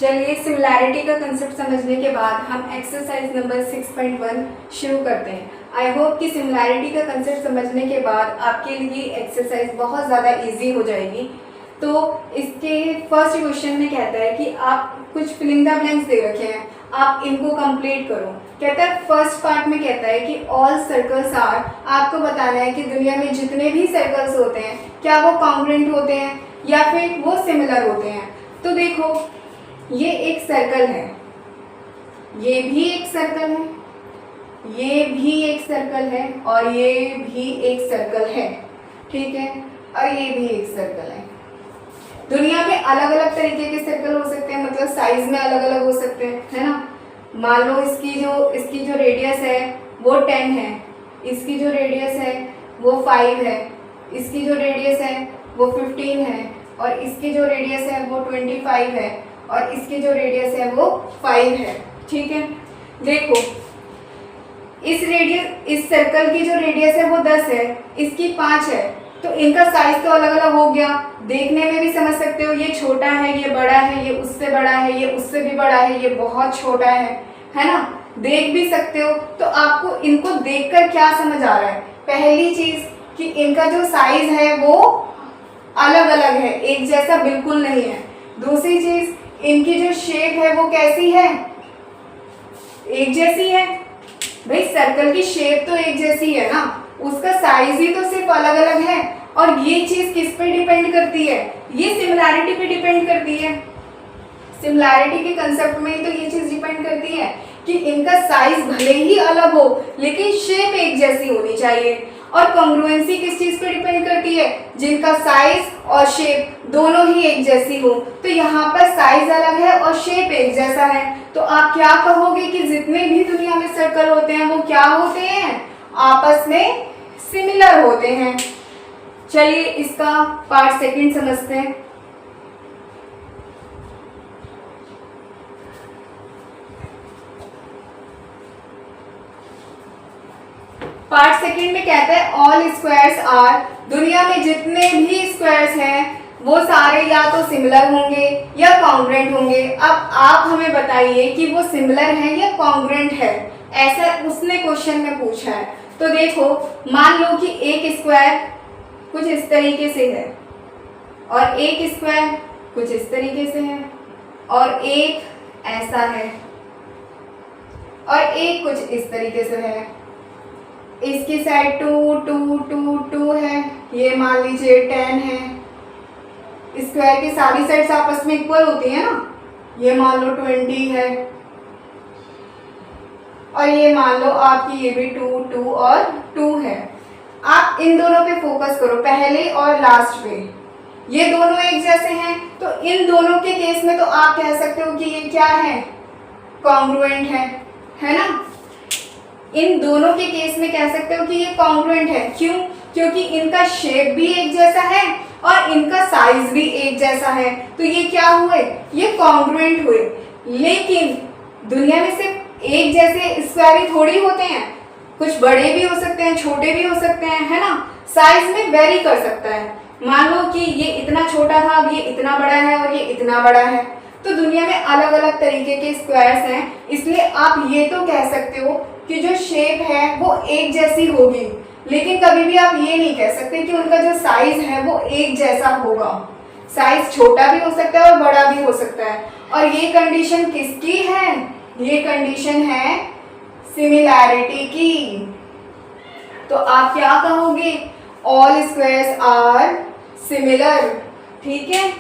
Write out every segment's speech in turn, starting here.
चलिए सिमिलैरिटी का कंसेप्ट समझने के बाद हम एक्सरसाइज नंबर 6.1 शुरू करते हैं। आई होप कि सिमिलैरिटी का कंसेप्ट समझने के बाद आपके लिए एक्सरसाइज बहुत ज़्यादा इजी हो जाएगी। तो इसके फर्स्ट क्वेश्चन में कहता है कि आप कुछ फिलिंग द ब्लैंक्स दे रखे हैं, आप इनको कंप्लीट करो। कहता है फर्स्ट पार्ट में कहता है कि ऑल सर्कल्स आर, आपको बताना है कि दुनिया में जितने भी सर्कल्स होते हैं क्या वो कॉन्ग्रुएंट होते हैं या फिर वो सिमिलर होते हैं। तो देखो ये एक सर्कल है, ये भी एक सर्कल है, ये भी एक सर्कल है और ये भी एक सर्कल है, ठीक है, और ये भी एक सर्कल है। दुनिया में अलग अलग तरीके के सर्कल हो सकते हैं, मतलब साइज में अलग अलग हो सकते हैं, है ना। मान लो इसकी जो रेडियस है वो 10 है, इसकी जो रेडियस है वो 5 है, इसकी जो रेडियस है वो 15 है और इसकी जो रेडियस है वो 25 है और इसकी जो रेडियस है वो 5 है, ठीक है। देखो इस सर्कल की जो रेडियस है वो 10 है, इसकी 5 है, तो इनका साइज तो अलग अलग हो गया। देखने में भी समझ सकते हो, ये छोटा है, ये बड़ा है, ये उससे बड़ा है, ये उससे भी बड़ा है, ये बहुत छोटा है ना। देख भी सकते हो। तो आपको इनको देखकर क्या समझ आ रहा है? पहली चीज कि इनका जो साइज है वो अलग अलग है, एक जैसा बिल्कुल नहीं है। दूसरी चीज इनकी जो शेप है वो कैसी है? एक जैसी है। भाई सर्कल की शेप तो एक जैसी है ना, उसका साइज ही तो सिर्फ अलग अलग है। और ये चीज किस पे डिपेंड करती है? ये सिमिलैरिटी पे डिपेंड करती है। सिमिलैरिटी के कंसेप्ट में तो ये चीज डिपेंड करती है कि इनका साइज भले ही अलग हो लेकिन शेप एक जैसी होनी चाहिए। और कॉन्ग्रुएंसी किस चीज पे डिपेंड करती है? जिनका साइज और शेप दोनों ही एक जैसी हो। तो यहाँ पर साइज अलग है और शेप एक जैसा है, तो आप क्या कहोगे कि जितने भी दुनिया में सर्कल होते हैं वो क्या होते हैं? आपस में सिमिलर होते हैं। चलिए इसका पार्ट सेकंड समझते हैं। पार्ट सेकंड में कहता है ऑल स्क्वायर्स आर, दुनिया में जितने भी स्क्वायर्स हैं वो सारे या तो सिमिलर होंगे या कॉन्ग्रुएंट होंगे। अब आप हमें बताइए कि वो सिमिलर है या कॉन्ग्रुएंट है, ऐसा उसने क्वेश्चन में पूछा है। तो देखो मान लो कि एक स्क्वायर कुछ इस तरीके से है और एक स्क्वायर कुछ इस तरीके से है और एक ऐसा है और एक कुछ इस तरीके से है। इसकी साइड 2 2 2 2 है, ये मान लीजिए 10 है। स्क्वायर की सारी साइड्स आपस में इक्वल होती है ना, ये मान लो 20 है और ये मान लो आपकी ये भी 2 2 और 2 है। आप इन दोनों पे फोकस करो, पहले और लास्ट पे। ये दोनों एक जैसे हैं, तो इन दोनों के केस में तो आप कह सकते हो कि ये क्या है? कॉन्ग्रुएंट है ना। इन दोनों के केस में कह सकते हो कि ये कॉन्ग्रुएंट है। क्यों? क्योंकि इनका शेप भी एक जैसा है और इनका साइज भी एक जैसा है, तो ये क्या हुए? ये कॉन्ग्रुएंट हुए। लेकिन दुनिया में सिर्फ एक जैसे स्क्वायर ही थोड़ी होते हैं, कुछ बड़े भी हो सकते हैं, छोटे भी हो सकते हैं, है ना। साइज में वेरी कर सकता है। मान लो कि ये इतना छोटा था, अब ये इतना बड़ा है और ये इतना बड़ा है। तो दुनिया में अलग अलग तरीके के स्क्वायर्स हैं, इसलिए आप ये तो कह सकते हो कि जो शेप है वो एक जैसी होगी, लेकिन कभी भी आप ये नहीं कह सकते कि उनका जो साइज है वो एक जैसा होगा। साइज छोटा भी हो सकता है और बड़ा भी हो सकता है। और ये कंडीशन किसकी है? ये कंडीशन है सिमिलैरिटी की। तो आप क्या कहोगे? ऑल स्क्वायर्स आर सिमिलर, ठीक है।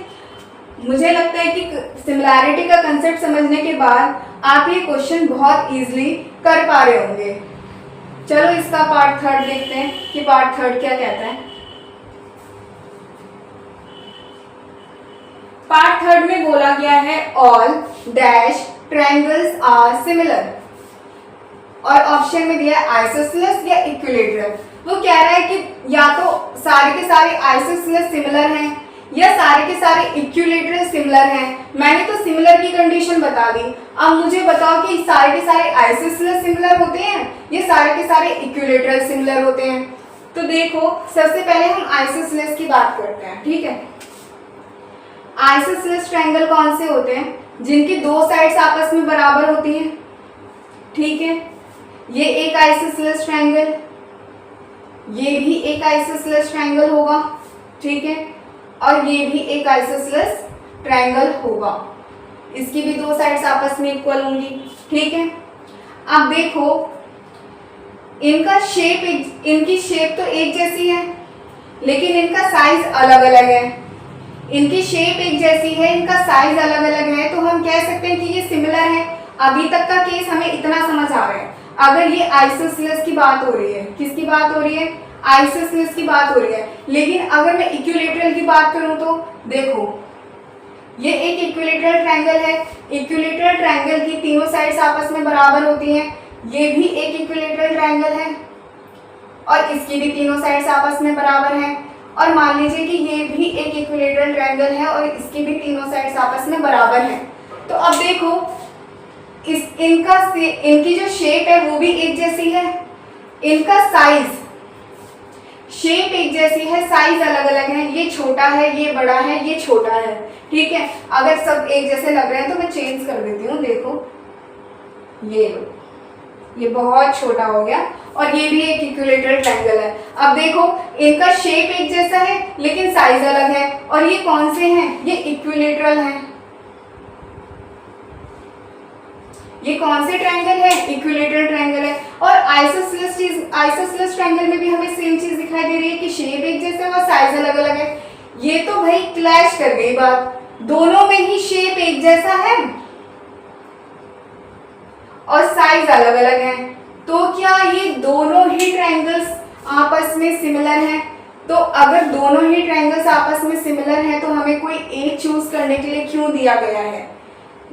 मुझे लगता है कि सिमिलैरिटी का कंसेप्ट समझने के बाद आप ये क्वेश्चन बहुत इजीली कर पा रहे होंगे। चलो इसका पार्ट थर्ड देखते हैं कि पार्ट थर्ड क्या कहता है। पार्ट थर्ड में बोला गया है all dash triangles are similar, और ऑप्शन में दिया है आइसोसेलेस या इक्विलेटरल। वो कह रहा है कि या तो सारे के सारे आइसोसेलेस सिमिलर हैं या सारे के सारे इक्विलेटरल सिमिलर हैं। मैंने तो सिमिलर की कंडीशन बता दी, अब मुझे बताओ कि सारे के सारे आइसोसेलेस सिमिलर होते हैं या सारे के सारे इक्विलेटरल सिमिलर होते हैं। तो देखो सबसे पहले हम आइसोसेलेस की बात करते हैं, ठीक है। आइसोसेलेस ट्रायंगल कौन से होते हैं? जिनकी दो साइड्स आपस में बराबर होती हैं, ठीक है। ये एक आइसोसेलेस ट्रायंगल, ये भी एक आइसोसेलेस ट्रायंगल होगा, ठीक है, और ये भी एक आइसोसेलेस ट्रायंगल होगा। इसकी भी दो साइड्स आपस में इक्वल होंगी, ठीक है। अब देखो इनका शेप, इनकी शेप तो एक जैसी है लेकिन इनका साइज अलग अलग है। इनकी शेप एक जैसी है, इनका साइज अलग अलग है, तो हम कह सकते हैं कि ये सिमिलर है। अभी तक का केस हमें इतना समझ आ रहा है। अगर ये आइसोसेलेस की बात हो रही है, किसकी बात हो रही है, आइसोसेलेस की बात हो रही है, लेकिन अगर मैं इक्विलैटरल की बात करूं तो देखो ये एक इक्विलैटरल ट्रायंगल है। इक्विलैटरल ट्रायंगल की तीनों साइड्स आपस में बराबर होती हैं। ये भी एक इक्विलैटरल ट्रायंगल है और इसकी भी तीनों साइड्स आपस में बराबर हैं। और मान लीजिए कि ये भी एक इक्विलैटरल ट्रायंगल है और इसकी भी तीनों साइड्स आपस में बराबर हैं। तो अब देखो इनकी जो शेप है वो भी एक जैसी है, इनका साइज, शेप एक जैसी है, साइज अलग अलग है। ये छोटा है, ये बड़ा है, ये छोटा है, ठीक है। अगर सब एक जैसे लग रहे हैं तो मैं चेंज कर देती हूँ। देखो ये बहुत छोटा हो गया और ये भी एक इक्विलैटरल ट्रायंगल है। अब देखो इनका शेप एक जैसा है लेकिन साइज अलग है, और ये कौन से हैं, ये इक्विलैटरल हैं। ये कौन से ट्रायंगल है, इक्विलैटरल ट्रायंगल है। और आइसोसेलेस ट्रायंगल में भी हमें सेम चीज दिखाई दे रही है कि शेप एक जैसा है और साइज अलग अलग है। ये तो भाई क्लैश कर गई बात, दोनों में ही शेप एक जैसा है और साइज अलग अलग है, तो क्या ये दोनों ही ट्रायंगल्स आपस में सिमिलर हैं? तो अगर दोनों ही ट्रायंगल्स आपस में सिमिलर हैं तो हमें कोई एक चूज करने के लिए क्यों दिया गया है?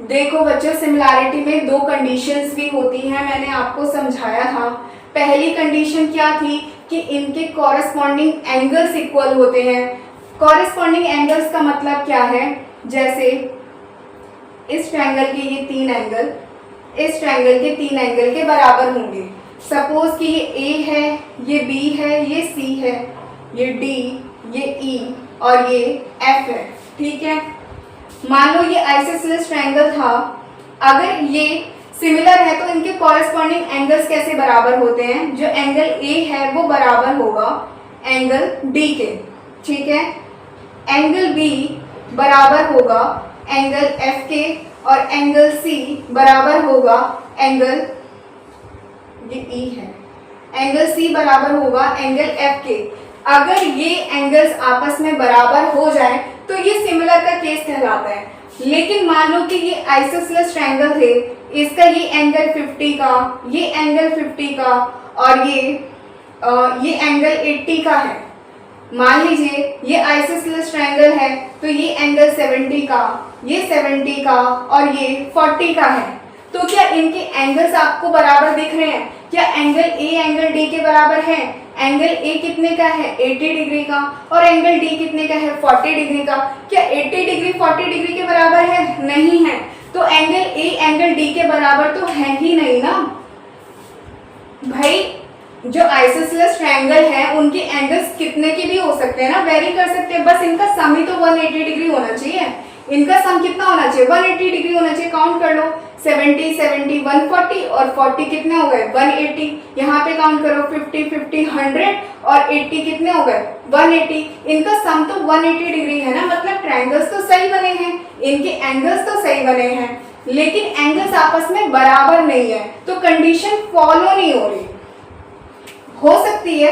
देखो बच्चों, सिमिलैरिटी में दो कंडीशंस भी होती हैं, मैंने आपको समझाया था। पहली कंडीशन क्या थी कि इनके कॉरेस्पॉन्डिंग एंगल्स इक्वल होते हैं। कॉरेस्पॉन्डिंग एंगल्स का मतलब क्या है, जैसे इस ट्रायंगल के ये तीन एंगल इस ट्रायंगल के तीन एंगल के बराबर होंगे। सपोज कि ये A है, ये B है, ये C है, ये D, ये E और ये F है, ठीक है। मान लो ये आइसोसेलेस ट्रायंगल था, अगर ये सिमिलर है तो इनके कॉरेस्पॉन्डिंग एंगल्स कैसे बराबर होते हैं? जो एंगल A है वो बराबर होगा एंगल D के, ठीक है। एंगल B बराबर होगा एंगल F के और एंगल C बराबर होगा एंगल, ये E है, एंगल C बराबर होगा एंगल F के। अगर ये एंगल्स आपस में बराबर हो जाए तो ये सिमिलर का केस कहलाता है। लेकिन मान लो कि ये आइसोसेलेस ट्रायंगल थे, इसका ये एंगल 50 का, ये एंगल 50 का और ये एंगल 80 का है। मान लीजिए ये आइसोसेलेस ट्रायंगल है तो ये एंगल 70 का, ये 70 का और ये 40 का है। तो क्या इनके एंगल्स आपको बराबर दिख रहे हैं? क्या एंगल A एंगल D के बराबर है? एंगल A कितने का है? 80 डिग्री का, और एंगल D कितने का है? 40 डिग्री का। क्या 80 डिग्री 40 डिग्री के बराबर है? नहीं है। तो एंगल A एंगल D के बराबर तो है ही नहीं ना भाई। जो आइसोसेलेस ट्रायंगल है उनके एंगल्स कितने के भी हो सकते हैं ना, वेरी कर सकते हैं, बस इनका सम ही तो 180 डिग्री होना चाहिए। इनका सम कितना होना चाहिए? 180 डिग्री होना चाहिए। काउंट कर लो, 70 70 140 और 40 कितने हो गए? 180। यहाँ पे काउंट करो, 50 50 100 और 80 कितने हो गए? 180। इनका सम तो 180 डिग्री है ना, मतलब ट्रायंगल्स तो सही बने हैं, इनके एंगल्स तो सही बने हैं, लेकिन एंगल्स आपस में बराबर नहीं है, तो कंडीशन फॉलो नहीं हो रही। हो सकती है,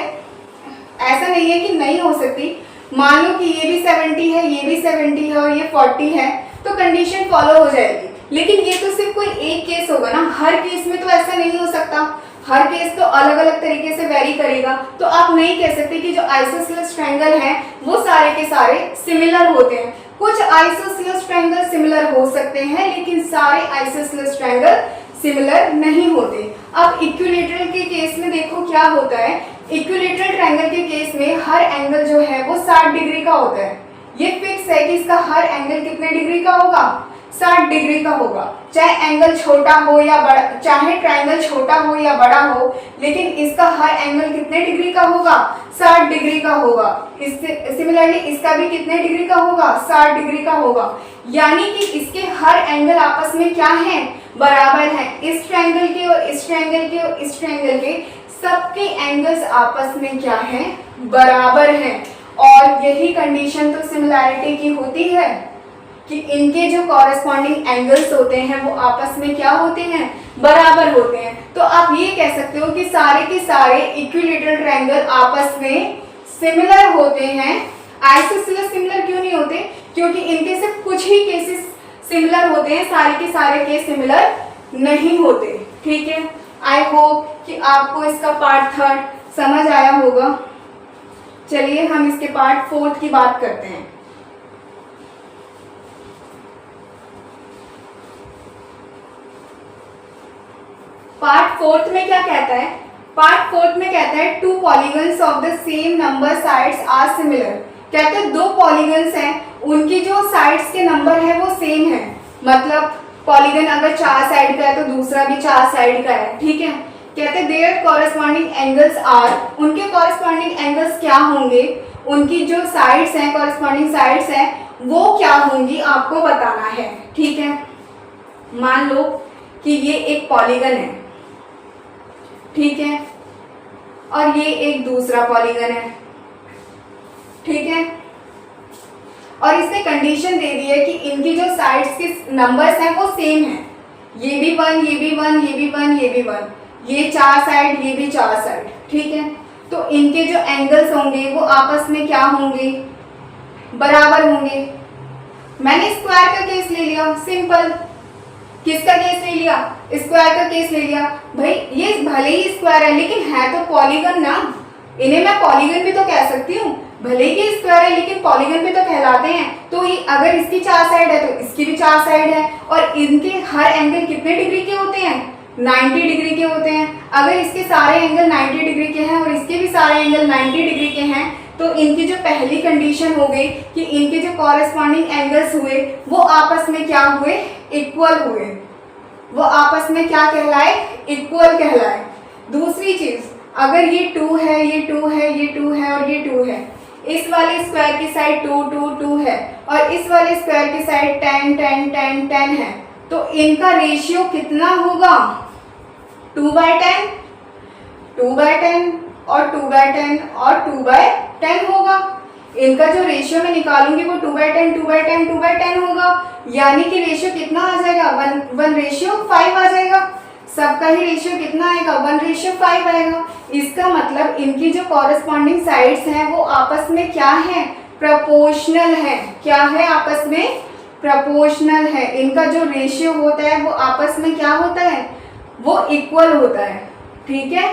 ऐसा नहीं है कि नहीं हो सकती। मान लो कि ये भी 70 है, ये भी 70 है और ये 40 है, तो कंडीशन फॉलो हो जाएगी। लेकिन ये तो सिर्फ कोई एक केस होगा ना, हर केस में तो ऐसा नहीं हो सकता। हर केस तो अलग अलग तरीके से वेरी करेगा। तो आप नहीं कह सकते कि जो आइसोसेलेस ट्रायंगल हैं वो सारे के सारे सिमिलर होते हैं। कुछ आइसोसेलेस ट्रायंगल सिमिलर हो सकते हैं, लेकिन सारे आइसोसेलेस ट्रायंगल सिमिलर नहीं होते। अब इक्विलैटरल के केस में देखो क्या होता है। इक्विलैटरल ट्रायंगल के केस में हर एंगल जो है वो 60 डिग्री का होता है। ये फिक्स है कि इसका हर एंगल कितने डिग्री का होगा? 60 डिग्री का होगा। चाहे एंगल छोटा हो या बड़ा, चाहे ट्रायंगल छोटा हो या बड़ा हो, लेकिन इसका हर एंगल कितने डिग्री का होगा? 60 डिग्री का होगा। सिमिलरली इसका भी कितने डिग्री का होगा? 60 डिग्री का होगा। यानी कि इसके हर एंगल आपस में क्या है? बराबर है। इस ट्रायंगल के और इस ट्रायंगल के और इस ट्रायंगल के सबके एंगल्स आपस में क्या है? बराबर हैं। और यही कंडीशन तो सिमिलैरिटी की होती है कि इनके जो कॉरेस्पॉन्डिंग एंगल्स होते हैं वो आपस में क्या होते हैं? बराबर होते हैं। तो आप ये कह सकते हो कि सारे के सारे इक्विलेटरल ट्रायंगल आपस में सिमिलर होते हैं। आइसोसेलेस सिमिलर क्यों नहीं होते? क्योंकि इनके सिर्फ कुछ ही केसेस सिमिलर होते हैं, सारे के सारे केस सिमिलर नहीं होते। ठीक है, आई होप कि आपको इसका पार्ट 3 समझ आया होगा। चलिए हम इसके पार्ट 4 की बात करते हैं। पार्ट 4 में क्या कहता है? पार्ट 4 में कहता है two polygons of the same number sides are similar. कहते हैं दो पॉलीगन्स हैं, उनकी जो साइड्स के नंबर है वो सेम है। मतलब पॉलीगन अगर 4 साइड का है तो दूसरा भी 4 साइड का है। ठीक है, कहते हैं देयर कॉरेस्पॉन्डिंग एंगल्स आर, उनके कॉरेस्पॉन्डिंग एंगल्स क्या होंगे? उनकी जो साइड्स हैं, कॉरेस्पॉन्डिंग साइड्स हैं, वो क्या होंगी आपको बताना है। ठीक है, मान लो कि ये एक पॉलीगन है, ठीक है, और ये एक दूसरा पॉलीगन है। ठीक है, और इसने कंडीशन दे दी है कि इनकी जो साइड्स के नंबर्स हैं वो सेम है। ये भी 1, ये भी 1, ये भी 1, ये भी 1, ये 4 साइड, ये भी 4 साइड। ठीक है, तो इनके जो एंगल्स होंगे वो आपस में क्या होंगे? बराबर होंगे। मैंने स्क्वायर का केस ले लिया, सिंपल। किसका केस ले लिया? स्क्वायर का केस ले लिया। भाई ये भले ही स्क्वायर है लेकिन है तो पॉलीगन ना, इन्हें मैं पॉलीगन भी तो कह सकती हूँ। भले ही स्क्वायर है लेकिन पॉलीगन भी तो कहलाते हैं। तो ये अगर इसकी 4 साइड है तो इसकी भी 4 साइड है, और इनके हर एंगल कितने डिग्री के होते हैं? 90 डिग्री के होते हैं। अगर इसके सारे एंगल 90 डिग्री के हैं और इसके भी सारे एंगल 90 डिग्री के हैं, तो इनकी जो पहली कंडीशन हो गई कि इनके जो कॉरेस्पॉन्डिंग एंगल्स हुए वो आपस में क्या हुए? इक्वल हुए। वो आपस में क्या कहलाए? इक्वल कहलाए। दूसरी चीज, अगर ये 2 है, ये 2 है, ये 2 है और ये 2 है, इस वाले स्क्वायर की साइड 2, 2, 2 है और इस वाले स्क्वायर की साइड 10, 10, 10, 10 है, तो इनका रेशियो कितना होगा? 2/10, 2/10 और 2/10 और 2/10 होगा। इनका जो रेशियो मैं निकालूंगी वो 2/10, 2/10, 2/10 होगा। यानी कि रेशियो कितना आ जाएगा? 1:5 आ जाएगा। सबका ही रेशियो कितना आएगा? 1:5 आएगा। इसका मतलब इनकी जो कॉरेस्पॉन्डिंग साइड्स हैं वो आपस में क्या है? प्रोपोर्शनल है। क्या है? आपस में प्रोपोर्शनल है। इनका जो रेशियो होता है वो आपस में क्या होता है? वो इक्वल होता है। ठीक है,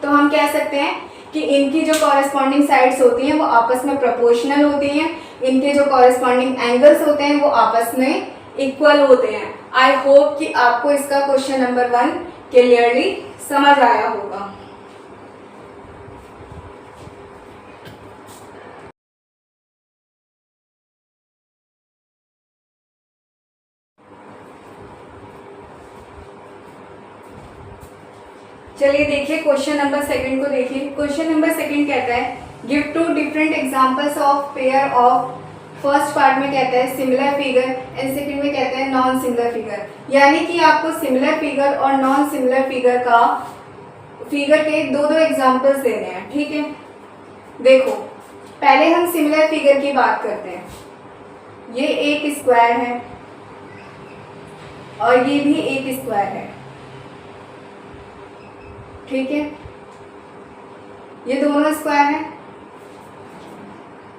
तो हम कह सकते हैं कि इनकी जो कॉरेस्पॉन्डिंग साइड्स होती हैं वो आपस में प्रोपोर्शनल होती हैं। इनके जो कॉरेस्पॉन्डिंग एंगल्स होते हैं वो आपस में इक्वल होते हैं। आई होप कि आपको इसका क्वेश्चन नंबर 1 क्लियरली समझ आया होगा। चलिए देखिए क्वेश्चन नंबर 2 को देखिए। क्वेश्चन नंबर 2 कहता है give 2 different examples of pair of, first part में कहता है सिमिलर फिगर एंड सेकंड में कहता है नॉन सिमिलर फिगर। यानी कि आपको सिमिलर फिगर और नॉन सिमिलर फिगर के 2 एग्जांपल्स देने हैं। ठीक है, देखो पहले हम सिमिलर फिगर की बात करते हैं। ये एक स्क्वायर है और ये भी एक स्क्वायर है। ठीक है, ये दोनों स्क्वायर हैं।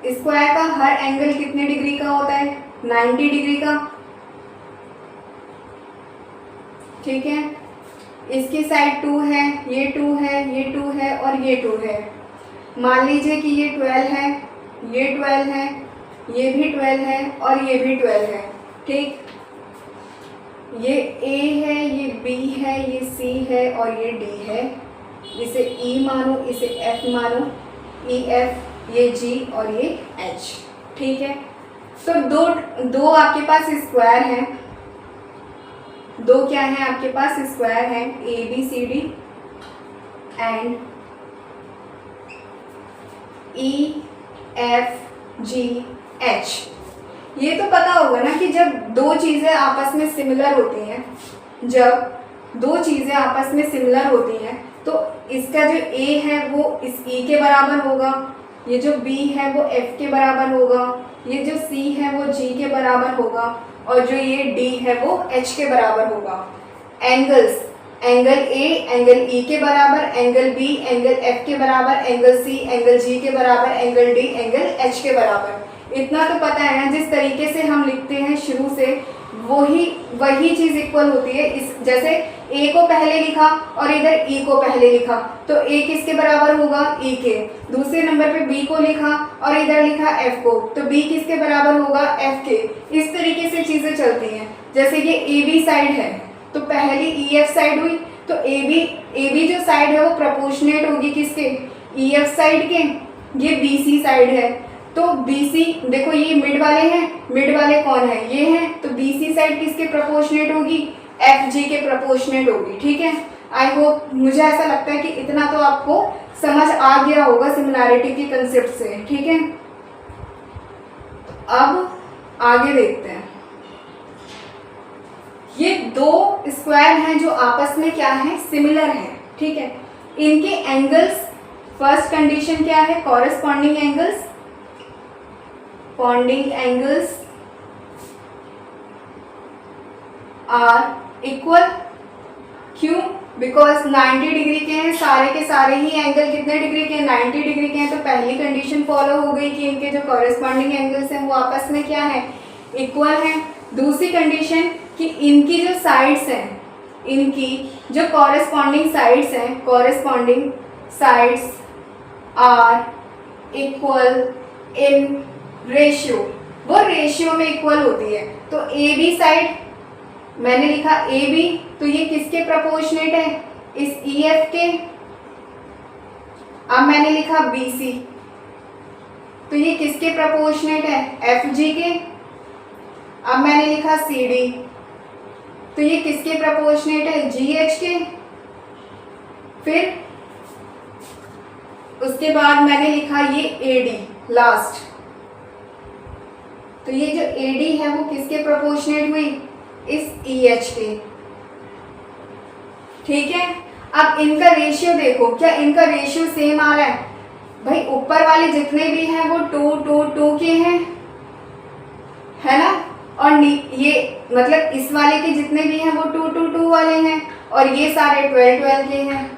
स्क्वायर का हर एंगल कितने डिग्री का होता है? 90 डिग्री का। ठीक है, इसकी साइड 2 है, ये 2 है, ये 2 है और ये 2 है। मान लीजिए कि ये 12 है, ये 12 है, ये भी 12 है और ये भी 12 है। ठीक, ये A है, ये B है, ये C है और ये D है। इसे E मानो, इसे F मानो, E F, ये G और ये H। ठीक है, तो दो दो आपके पास स्क्वायर हैं, दो क्या है आपके पास स्क्वायर है, A B C D and E F G H. ये तो पता होगा ना कि जब दो चीज़ें आपस में सिमिलर होती हैं, जब दो चीज़ें आपस में सिमिलर होती हैं तो इसका जो ए है वो इस ई के बराबर होगा, ये जो बी है वो एफ के बराबर होगा, ये जो सी है वो जी के बराबर होगा, और जो ये डी है वो एच के बराबर होगा। Angles, angle A angle E के बराबर, एंगल बी एंगल एफ के बराबर, एंगल सी एंगल जी के बराबर, एंगल डी एंगल एच के बराबर। इतना तो पता है ना, जिस तरीके से हम लिखते हैं शुरू से वही चीज़ इक्वल होती है। इस जैसे ए को पहले लिखा और इधर ई को पहले लिखा तो ए किसके बराबर होगा, ई के। दूसरे नंबर पे बी को लिखा और इधर लिखा एफ को तो बी किसके बराबर होगा, एफ के। इस तरीके से चीज़ें चलती हैं। जैसे ये ए बी साइड है तो पहली ई एफ साइड हुई तो ए बी जो साइड है वो प्रोपोर्शनेट होगी किसके, ई एफ साइड के। ये बी सी साइड है तो BC, देखो ये मिड वाले हैं, मिड वाले कौन है, ये हैं, तो BC साइड किसके प्रोपोर्शनेट होगी, FG के प्रोपोर्शनेट होगी। ठीक है, आई होप, मुझे ऐसा लगता है कि इतना तो आपको समझ आ गया होगा सिमिलैरिटी के कंसेप्ट से। ठीक है, अब आगे देखते हैं। ये दो स्क्वायर हैं जो आपस में क्या है, सिमिलर हैं। ठीक है, इनके एंगल्स, फर्स्ट कंडीशन क्या है, corresponding angles, corresponding angles are equal। क्यों, बिकॉज 90 डिग्री के हैं, सारे के सारे ही एंगल कितने डिग्री के हैं, 90 डिग्री के हैं। तो पहली कंडीशन फॉलो हो गई कि इनके जो कॉरेस्पॉन्डिंग एंगल्स हैं वो आपस में क्या है, इक्वल हैं। दूसरी कंडीशन कि इनकी जो साइड्स हैं, इनकी जो कॉरेस्पॉन्डिंग साइड्स हैं, corresponding sides are equal in ratio, वो रेशियो में इक्वल होती है। तो ए बी साइड मैंने लिखा ए बी तो ये किसके प्रोपोर्शनेट है, इस ई एफ के। अब मैंने लिखा बी सी तो ये किसके प्रोपोर्शनेट है, एफ जी के। अब मैंने लिखा सी डी तो ये किसके प्रोपोर्शनेट है, जी एच के। फिर उसके बाद मैंने लिखा ये ए डी लास्ट, तो ये जो AD है वो किसके प्रोपोर्शनेट हुई, इस EH के। ठीक है, अब इनका रेशियो देखो, क्या इनका रेशियो सेम आ रहा है, भाई ऊपर वाले जितने भी हैं वो 2 2 2 के हैं, है ना, और ये मतलब इस वाले के जितने भी हैं वो 2 2 2 वाले हैं, और ये सारे 12 12 के हैं।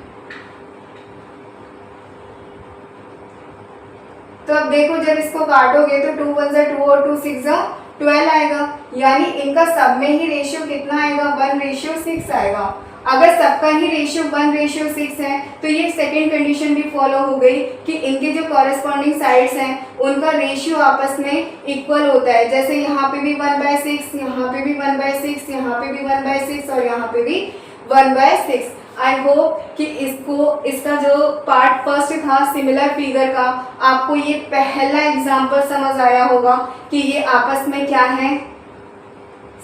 तो अब देखो जब इसको काटोगे तो 2 1 जा 2 और 2 6 जा 12 आएगा, यानी इनका सब में ही रेशियो कितना आएगा, 1:6 आएगा। अगर सबका ही रेशियो 1:6 है तो ये सेकेंड कंडीशन भी फॉलो हो गई कि इनके जो कॉरेस्पॉन्डिंग साइड्स हैं उनका रेशियो आपस में इक्वल होता है। जैसे यहाँ पे भी 1/6, यहाँ पे भी 1/6, यहाँ पे भी 1/6 और यहाँ पे भी 1/6। आई होप कि इसका जो पार्ट फर्स्ट था सिमिलर फिगर का, आपको ये पहला एग्जाम्पल समझ आया होगा कि ये आपस में क्या है,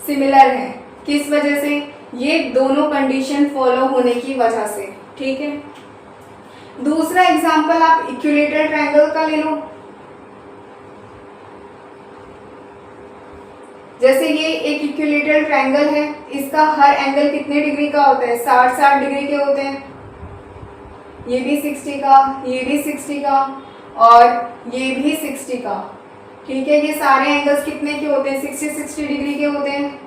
सिमिलर है। किस वजह से, ये दोनों कंडीशन फॉलो होने की वजह से। ठीक है, दूसरा एग्जाम्पल आप इक्विलेटरल ट्रायंगल का ले लो। जैसे ये एक इक्विलेटरल ट्रायंगल है, इसका हर एंगल कितने डिग्री का होता है, 60 डिग्री के होते हैं। ये भी 60 का, ये भी 60 का और ये भी 60 का। ठीक है, ये सारे एंगल्स कितने के होते हैं, 60 डिग्री के होते हैं।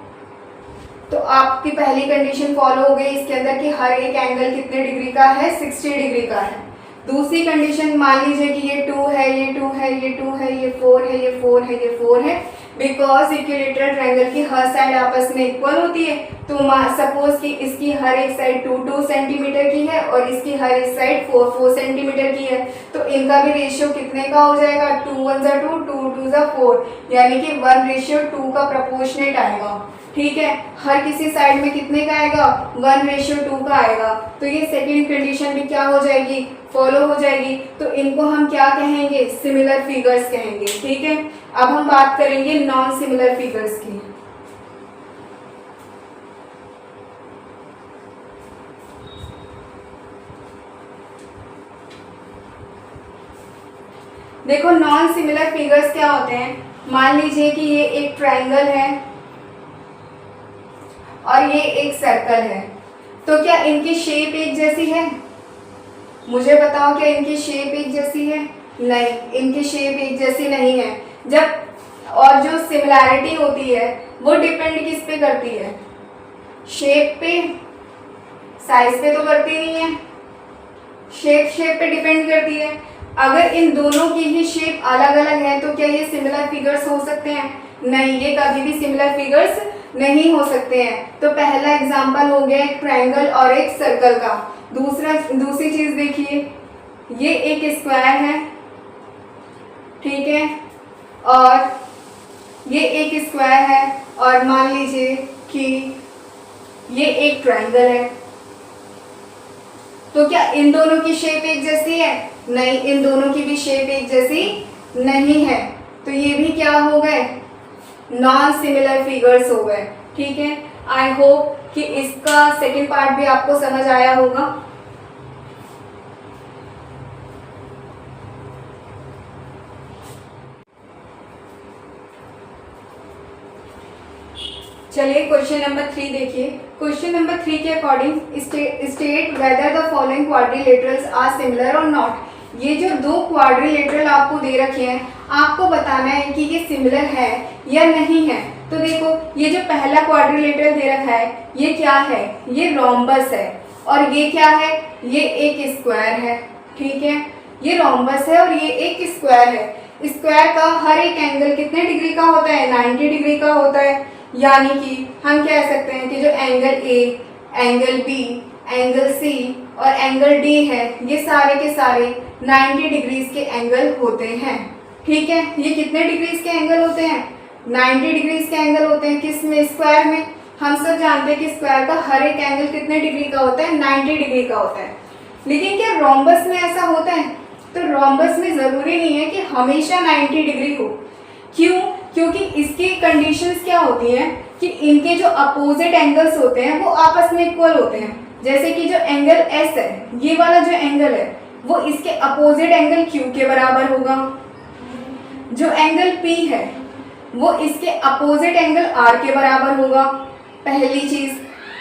तो आपकी पहली कंडीशन फॉलो हो गई इसके अंदर कि हर एक एंगल कितने डिग्री का है, 60 डिग्री का है। दूसरी कंडीशन मान लीजिए कि ये 2 है, ये 2 है, ये 2 है, ये 4 है, ये 4 है, ये 4 है। बिकॉज इक्विलेटरल ट्रायंगल की हर साइड आपस में इक्वल होती है, तो सपोज कि इसकी हर एक साइड 2 सेंटीमीटर की है और इसकी हर एक साइड 4 सेंटीमीटर की है, तो इनका भी रेशियो कितने का हो जाएगा, 2 1 जा 2 2 2 जा 4, यानी कि 1:2 का प्रोपोर्शनेट आएगा। ठीक है, हर किसी साइड में कितने का आएगा, 1:2 का आएगा। तो ये सेकेंड कंडीशन भी क्या हो जाएगी, फॉलो हो जाएगी। तो इनको हम क्या कहेंगे, सिमिलर फिगर्स कहेंगे। ठीक है, अब हम बात करेंगे नॉन सिमिलर फिगर्स की। देखो नॉन सिमिलर फिगर्स क्या होते हैं, मान लीजिए कि ये एक ट्रायंगल है और ये एक सर्कल है, तो क्या इनकी शेप एक जैसी है? मुझे बताओ, क्या इनकी शेप एक जैसी है? नहीं, इनकी शेप एक जैसी नहीं है। जब और जो सिमिलैरिटी होती है वो डिपेंड किस पे करती है, शेप पे, साइज पे तो करती नहीं है, शेप पे डिपेंड करती है। अगर इन दोनों की ही शेप अलग अलग है तो क्या ये सिमिलर फिगर्स हो सकते हैं? नहीं, ये कभी भी सिमिलर फिगर्स नहीं हो सकते हैं। तो पहला एग्जांपल हो गया एक ट्रायंगल और एक सर्कल का। दूसरी चीज देखिए, ये एक स्क्वायर है, ठीक है, और ये एक स्क्वायर है, और मान लीजिए कि ये एक ट्रायंगल है। तो क्या इन दोनों की शेप एक जैसी है? नहीं, इन दोनों की भी शेप एक जैसी नहीं है। तो ये भी क्या हो गए, नॉन सिमिलर फिगर्स हो गए। ठीक है, आई होप कि इसका सेकंड पार्ट भी आपको समझ आया होगा। चलिए क्वेश्चन नंबर 3 देखिए। क्वेश्चन नंबर 3 के according state whether the following quadrilaterals are similar और नॉट। ये जो दो क्वाड्रिलेटरल आपको दे रखे हैं, आपको बताना है कि ये सिमिलर है या नहीं है। तो देखो, ये जो पहला क्वाड्रिलेटरल दे रखा है ये क्या है, ये रोम्बस है, और ये क्या है, ये एक स्क्वायर है। ठीक है, ये रोम्बस है और ये एक स्क्वायर है। स्क्वायर का हर एक एंगल कितने डिग्री का होता है, 90 डिग्री का होता है। यानी कि हम कह सकते हैं कि जो angle A, angle B, angle C और एंगल डी है, ये सारे के सारे 90 डिग्रीज के एंगल होते हैं। ठीक है, ये कितने डिग्रीज के एंगल होते हैं, 90 डिग्रीज के एंगल होते हैं। किस में, स्क्वायर में। हम सब जानते हैं कि स्क्वायर का हर एक एंगल कितने डिग्री का होता है, 90 डिग्री का होता है। लेकिन क्या रोम्बस में ऐसा होता है? तो रोम्बस में जरूरी नहीं है कि हमेशा 90 डिग्री हो। क्यों? क्योंकि इसकी कंडीशंस क्या होती हैं कि इनके जो अपोजिट एंगल्स होते हैं वो आपस में इक्वल होते हैं। जैसे कि जो एंगल एस है, ये वाला जो एंगल है वो इसके अपोजिट एंगल क्यू के बराबर होगा। जो एंगल पी है वो इसके अपोजिट एंगल आर के बराबर होगा, पहली चीज।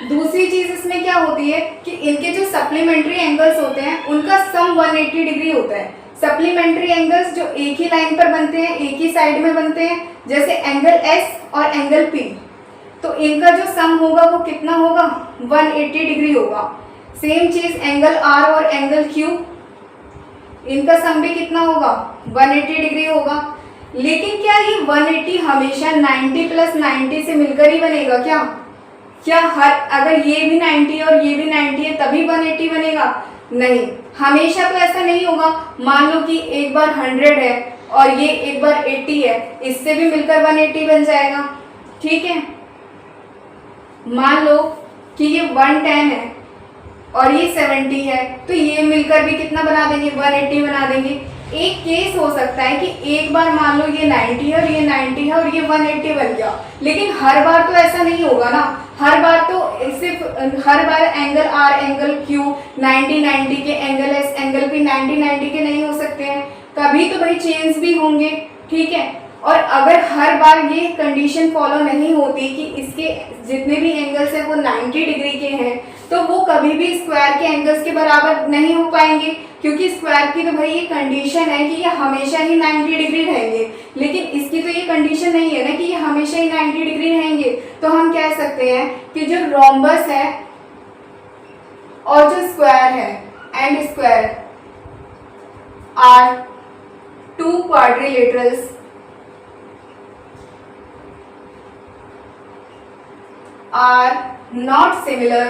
दूसरी चीज इसमें क्या होती है कि इनके जो सप्लीमेंट्री एंगल्स होते हैं उनका सम 180 डिग्री होता है। सप्लीमेंट्री एंगल्स जो एक ही लाइन पर बनते हैं, एक ही साइड में बनते हैं, जैसे एंगल एस और एंगल पी, तो इनका जो सम होगा वो कितना होगा, 180 डिग्री होगा। सेम चीज एंगल आर और एंगल क्यू, इनका सम भी कितना होगा, 180 डिग्री होगा। लेकिन क्या ये 180 हमेशा 90 + 90 से मिलकर ही बनेगा क्या हर, अगर ये भी 90 और ये भी 90 है तभी 180 बनेगा? नहीं, हमेशा तो ऐसा नहीं होगा। मान लो कि एक बार 100 है और ये एक बार 80 है, इससे भी मिलकर 180 बन जाएगा। ठीक है, मान लो कि ये 110 है और ये 70 है, तो ये मिलकर भी कितना बना देंगे, 180 बना देंगे। एक केस हो सकता है कि एक बार मान लो ये 90 है और ये 90 है और ये 180 बन गया, लेकिन हर बार तो ऐसा नहीं होगा ना। हर बार तो सिर्फ हर बार एंगल आर एंगल क्यू 90 के, एंगल एस एंगल पी 90 के नहीं हो सकते हैं, कभी तो भाई चेंज भी होंगे। ठीक है, और अगर हर बार ये कंडीशन फॉलो नहीं होती कि इसके जितने भी एंगल्स हैं वो 90 डिग्री के हैं, तो वो कभी भी स्क्वायर के एंगल्स के बराबर नहीं हो पाएंगे, क्योंकि स्क्वायर की तो भाई ये कंडीशन है कि ये हमेशा ही 90 डिग्री रहेंगे। लेकिन इसकी तो ये कंडीशन नहीं है ना कि ये हमेशा ही 90 डिग्री रहेंगे। तो हम कह सकते हैं कि जो रोम्बस है और जो स्क्वायर है and square are two quadrilaterals are not similar।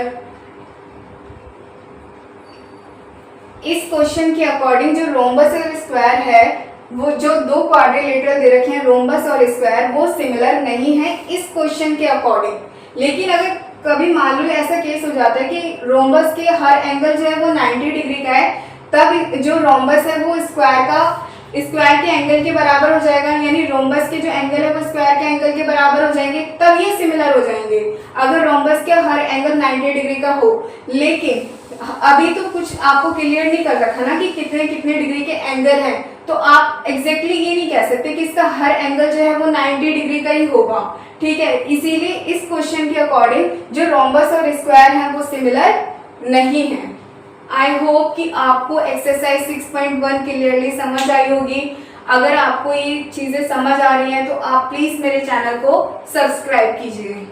इस क्वेश्चन के अकॉर्डिंग जो रोम्बस और स्क्वायर है, वो जो दो क्वाड्रिलेटरल दे रखे हैं रोम्बस और स्क्वायर, वो सिमिलर नहीं है इस क्वेश्चन के अकॉर्डिंग। लेकिन अगर कभी मान लो ऐसा केस हो जाता है कि रोम्बस के हर एंगल जो है वो 90 डिग्री का है, तब जो रोम्बस है वो स्क्वायर के एंगल के बराबर हो जाएगा, यानी रोम्बस के जो एंगल है वो स्क्वायर के एंगल के बराबर हो जाएंगे, तब ये सिमिलर हो जाएंगे अगर रोम्बस के हर एंगल 90 डिग्री का हो। लेकिन अभी तो कुछ आपको क्लियर नहीं कर रखा ना कि कितने कितने डिग्री के एंगल हैं, तो आप एग्जैक्टली ये नहीं कह सकते कि इसका हर एंगल जो है वो 90 डिग्री का ही होगा, ठीक है। इसीलिए इस क्वेश्चन के अकॉर्डिंग जो रोम्बस और स्क्वायर है वो सिमिलर नहीं है। आई होप कि आपको एक्सरसाइज 6.1 क्लियरली समझ आई होगी। अगर आपको ये चीजें समझ आ रही हैं तो आप प्लीज मेरे चैनल को सब्सक्राइब कीजिए।